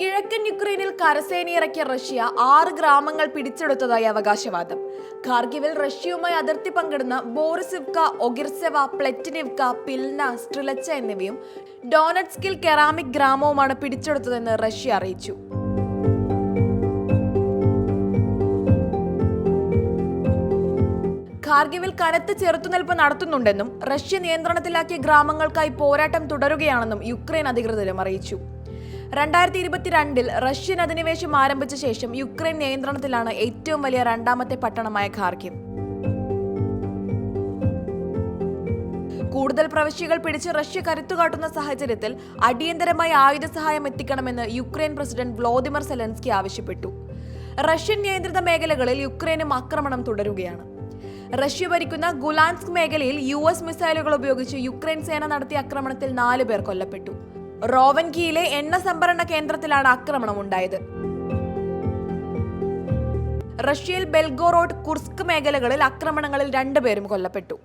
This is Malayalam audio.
കിഴക്കൻ യുക്രൈനിൽ കരസേനയിറക്കിയ റഷ്യ 6 ഗ്രാമങ്ങൾ പിടിച്ചെടുത്തതായി അവകാശവാദം. ഖാർകിവിൽ റഷ്യയുമായി അതിർത്തി പങ്കിടുന്ന ബോറിസിവ്ക, ഒഗിർസെവ, പ്ലെറ്റിനിവ്ക, പിൽന, സ്ട്രിലച്ച എന്നിവയും ഡോണറ്റ്സ്കിൽ കെറാമിക് ഗ്രാമവുമാണ് പിടിച്ചെടുത്തതെന്ന് റഷ്യ അറിയിച്ചു. ഖാർകിവിൽ കനത്ത ചെറുത്തുനിൽപ്പ് നടത്തുന്നുണ്ടെന്നും റഷ്യ നിയന്ത്രണത്തിലാക്കിയ ഗ്രാമങ്ങൾക്കായി പോരാട്ടം തുടരുകയാണെന്നും യുക്രൈൻ അധികൃതരും അറിയിച്ചു. 2022 റഷ്യൻ അധിനിവേശം ആരംഭിച്ച ശേഷം യുക്രൈൻ നിയന്ത്രണത്തിലാണ് ഏറ്റവും വലിയ രണ്ടാമത്തെ പട്ടണമായ ഖാർകിവ്. കൂടുതൽ പ്രവിശ്യകൾ പിടിച്ച് റഷ്യ കരുത്തുകാട്ടുന്ന സാഹചര്യത്തിൽ അടിയന്തരമായി ആയുധ സഹായം എത്തിക്കണമെന്ന് യുക്രൈൻ പ്രസിഡന്റ് വ്ളോദിമിർ സെലൻസ്കി ആവശ്യപ്പെട്ടു. റഷ്യൻ നിയന്ത്രിത മേഖലകളിൽ യുക്രൈനും ആക്രമണം തുടരുകയാണ്. റഷ്യ ഭരിക്കുന്ന ഗുലാൻസ്ക് മേഖലയിൽ US മിസൈലുകൾ ഉപയോഗിച്ച് യുക്രൈൻ സേന നടത്തിയ ആക്രമണത്തിൽ 4 പേർ കൊല്ലപ്പെട്ടു. റോവൻകിയിലെ എണ്ണ സംഭരണ കേന്ദ്രത്തിലാണ് ആക്രമണം ഉണ്ടായത്. റഷ്യയിൽ ബെൽഗോറോഡ്, കുർസ്ക് മേഖലകളിൽ ആക്രമണങ്ങളിൽ 2 പേരും കൊല്ലപ്പെട്ടു.